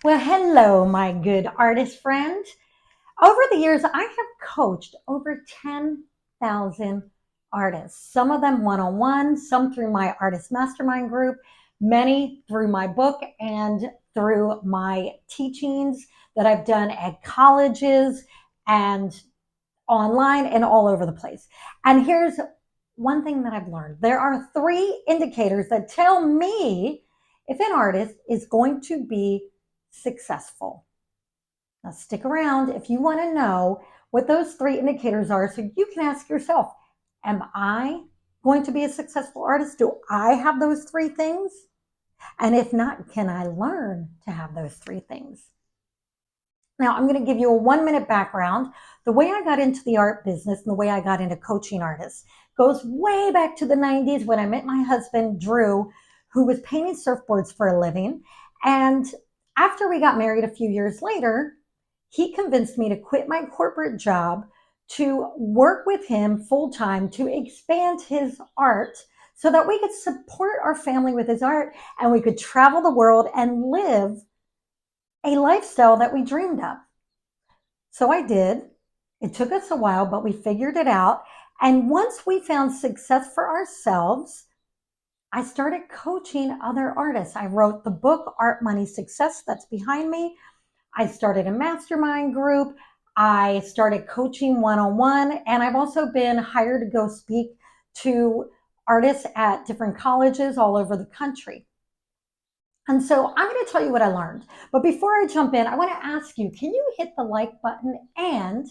Well, hello, my good artist friend. Over the years, I have coached over 10,000 artists, some of them one on one, some through my artist mastermind group, many through my book and through my teachings that I've done at colleges and online and all over the place. And here's one thing that I've learned there are three indicators that tell me if an artist is going to be successful. Now, stick around if you want to know what those three indicators are so you can ask yourself, am I going to be a successful artist? Do I have those three things? And if not, can I learn to have those three things? Now, I'm going to give you a 1 minute background. The way I got into the art business and the way I got into coaching artists goes way back to the 90s when I met my husband, Drew, who was painting surfboards for a living. And after we got married a few years later, he convinced me to quit my corporate job to work with him full time to expand his art so that we could support our family with his art and we could travel the world and live a lifestyle that we dreamed of. So I did. It took us a while, but we figured it out. And once we found success for ourselves, I started coaching other artists. I wrote the book, Art, Money, Success, that's behind me. I started a mastermind group. I started coaching one on one. And I've also been hired to go speak to artists at different colleges all over the country. And so I'm going to tell you what I learned. But before I jump in, I want to ask you, can you hit the like button? And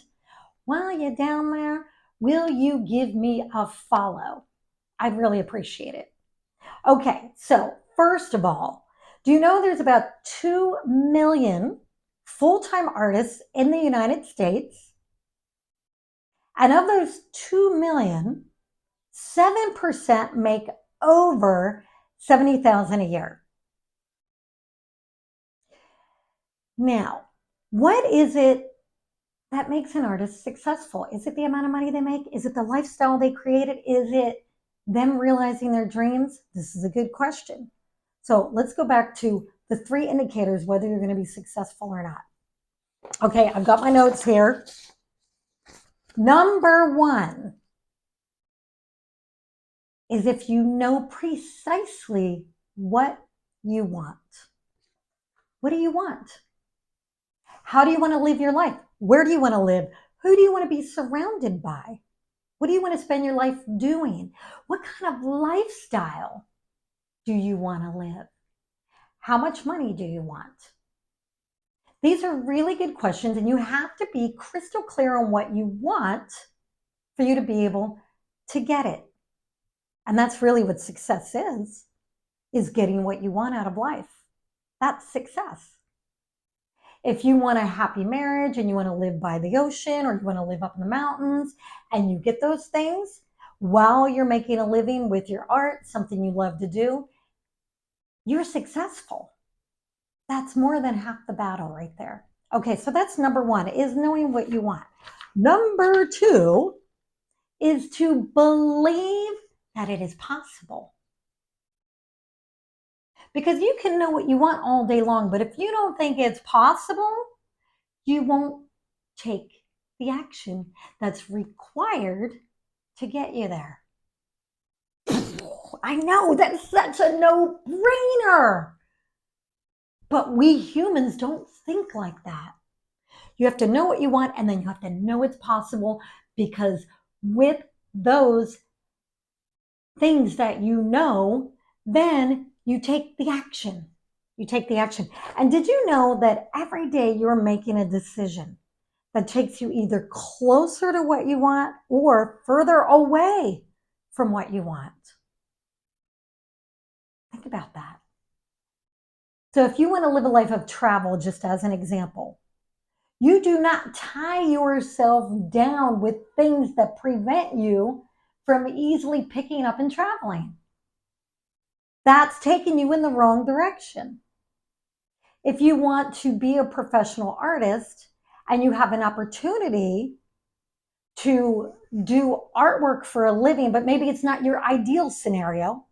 while you're down there, will you give me a follow? I'd really appreciate it. Okay, so first of all, do you know there's about 2 million full-time artists in the United States? And of those 2 million, 7% make over 70,000 a year. Now, what is it that makes an artist successful? Is it the amount of money they make? Is it the lifestyle they created? Is it them realizing their dreams? This is a good question. So let's go back to the three indicators whether you're going to be successful or not. Okay, I've got my notes here. Number one is if you know precisely what you want. What do you want? How do you want to live your life? Where do you want to live? Who do you want to be surrounded by? What do you want to spend your life doing? What kind of lifestyle do you want to live? How much money do you want? These are really good questions, and you have to be crystal clear on what you want for you to be able to get it. And that's really what success is getting what you want out of life. That's success. If you want a happy marriage and you want to live by the ocean or you want to live up in the mountains and you get those things while you're making a living with your art, something you love to do, you're successful. That's more than half the battle right there. Okay, so that's number one, is knowing what you want. Number two is to believe that it is possible. Because you can know what you want all day long, but if you don't think it's possible, you won't take the action that's required to get you there. I know, that's such a no-brainer. But we humans don't think like that. You have to know what you want, and then you have to know it's possible, because with those things that you know, then you take the action. You take the action. And did you know that every day you're making a decision that takes you either closer to what you want or further away from what you want? Think about that. So if you want to live a life of travel, just as an example, you do not tie yourself down with things that prevent you from easily picking up and traveling. That's taking you in the wrong direction. If you want to be a professional artist and you have an opportunity to do artwork for a living, but maybe it's not your ideal scenario,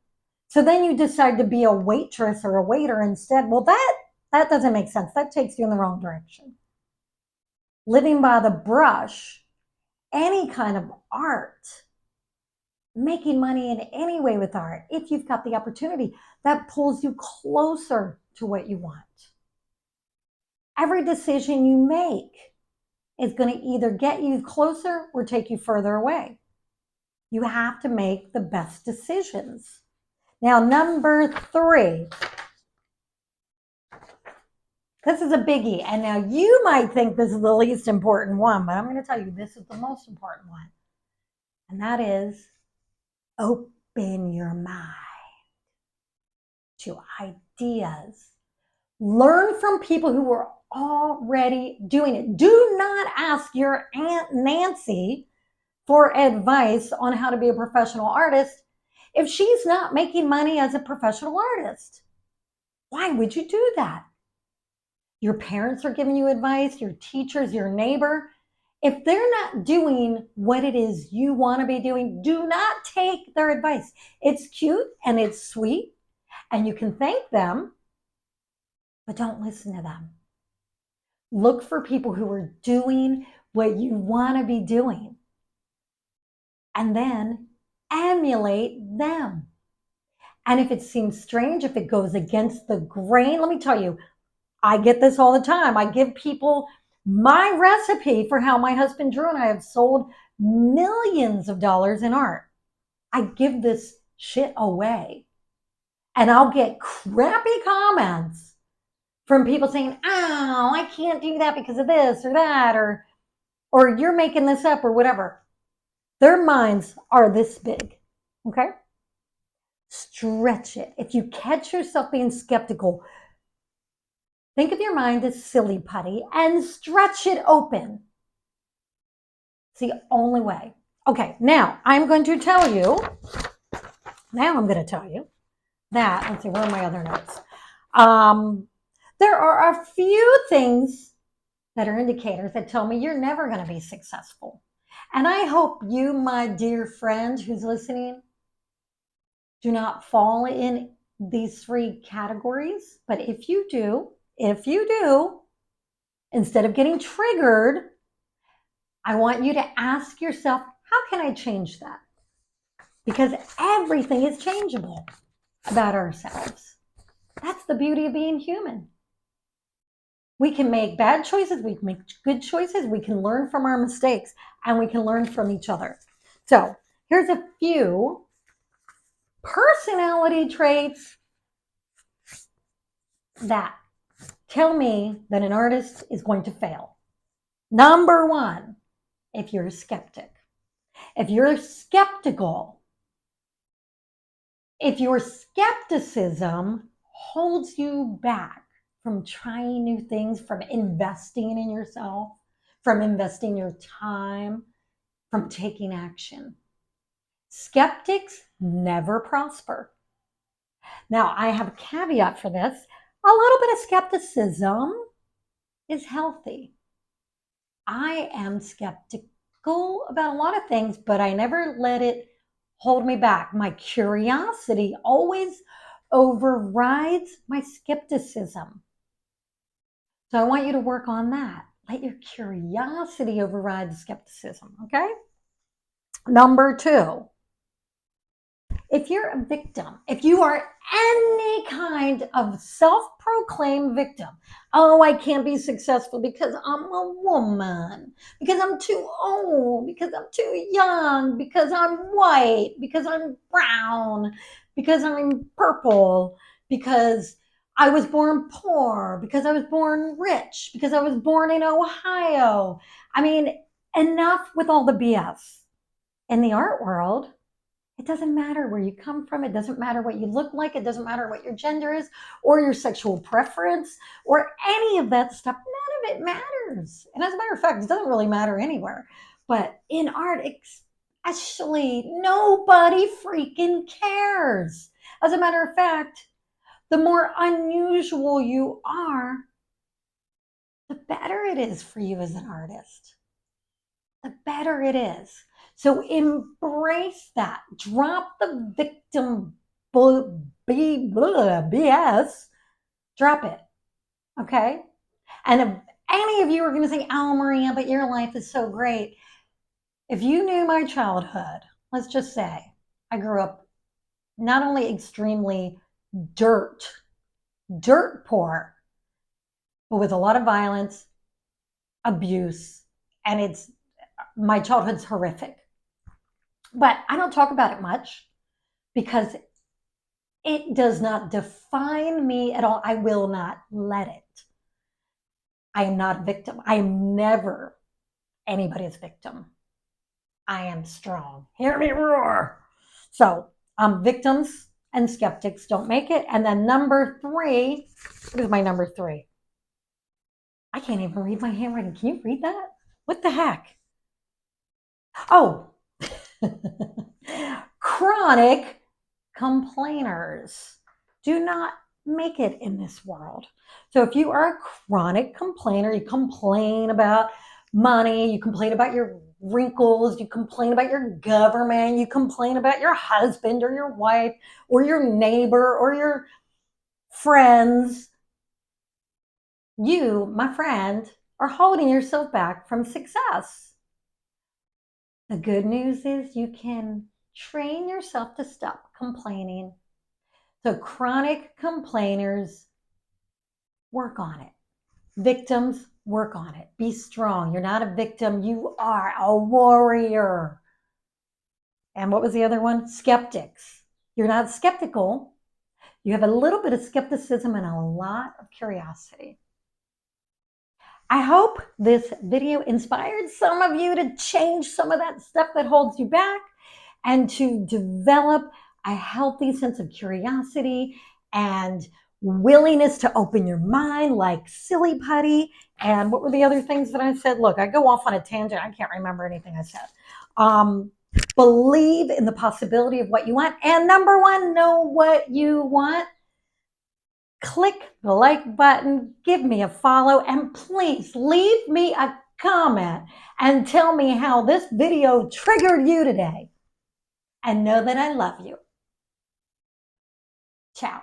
so then you decide to be a waitress or a waiter instead, well, that That doesn't make sense. That takes you in the wrong direction. Living by the brush, any kind of art, making money in any way with art, if you've got the opportunity, that pulls you closer to what you want. Every decision you make is going to either get you closer or take you further away. You have to make the best decisions. Now, number 3. This is a biggie. And now you might think this is the least important one, but I'm going to tell you this is the most important one. And that is open your mind to ideas. Learn from people who are already doing it. Do not ask your Aunt Nancy for advice on how to be a professional artist if she's not making money as a professional artist. Why would you do that? Your parents are giving you advice, your teachers, your neighbor. If they're not doing what it is you want to be doing, do not take their advice. It's cute and it's sweet, and you can thank them, but don't listen to them. Look for people who are doing what you want to be doing, and then emulate them. And if it seems strange, if it goes against the grain, let me tell you, I get this all the time. I give people my recipe for how my husband Drew and I have sold millions of dollars in art. I give this shit away. And I'll get crappy comments from people saying, oh, I can't do that because of this or that, or you're making this up or whatever. Their minds are this big, okay? Stretch it. If you catch yourself being skeptical, think of your mind as silly putty and stretch it open. It's the only way. Okay, now I'm going to tell you that, let's see, where are my other notes? There are a few things that are indicators that tell me you're never going to be successful. And I hope you, my dear friend who's listening, do not fall in these 3 categories. But if you do, instead of getting triggered, I want you to ask yourself, how can I change that? Because everything is changeable about ourselves. That's the beauty of being human. We can make bad choices, we can make good choices, we can learn from our mistakes, and we can learn from each other. So here's a few personality traits that tell me that an artist is going to fail. Number 1, if you're a skeptic. If you're skeptical, if your skepticism holds you back from trying new things, from investing in yourself, from investing your time, from taking action. Skeptics never prosper. Now, I have a caveat for this. A little bit of skepticism is healthy. I am skeptical about a lot of things, but I never let it hold me back. My curiosity always overrides my skepticism. So I want you to work on that. Let your curiosity override the skepticism, okay? Number 2, if you're a victim, if you are any kind of self-proclaimed victim, oh, I can't be successful because I'm a woman, because I'm too old, because I'm too young, because I'm white, because I'm brown, because I'm purple, because I was born poor, because I was born rich, because I was born in Ohio. I mean, enough with all the BS. In the art world, it doesn't matter where you come from. It doesn't matter what you look like. It doesn't matter what your gender is or your sexual preference or any of that stuff. None of it matters. And as a matter of fact, it doesn't really matter anywhere. But in art, especially, nobody freaking cares. As a matter of fact, the more unusual you are, the better it is for you as an artist. The better it is. So embrace that. Drop the victim BS. Drop it. Okay? And if any of you are going to say, oh, Maria, but your life is so great. If you knew my childhood, let's just say I grew up not only extremely dirt poor, but with a lot of violence, abuse, and my childhood's horrific. But I don't talk about it much because it does not define me at all. I will not let it. I am not a victim. I am never anybody's victim. I am strong. Hear me roar. So, victims and skeptics don't make it. And then number 3, what is my number 3? I can't even read my handwriting. Can you read that? What the heck? Oh, chronic complainers do not make it in this world. So if you are a chronic complainer, you complain about money, you complain about your wrinkles, you complain about your government, you complain about your husband or your wife or your neighbor or your friends, you, my friend, are holding yourself back from success. The good news is you can train yourself to stop complaining. So chronic complainers, work on it. Victims, work on it. Be strong. You're not a victim. You are a warrior. And what was the other one? Skeptics. You're not skeptical. You have a little bit of skepticism and a lot of curiosity. I hope this video inspired some of you to change some of that stuff that holds you back and to develop a healthy sense of curiosity and willingness to open your mind like silly putty. And what were the other things that I said? Look, I go off on a tangent. I can't remember anything I said. Believe in the possibility of what you want. And number 1, know what you want. Click the like button, give me a follow, and please leave me a comment and tell me how this video triggered you today. And know that I love you. Ciao.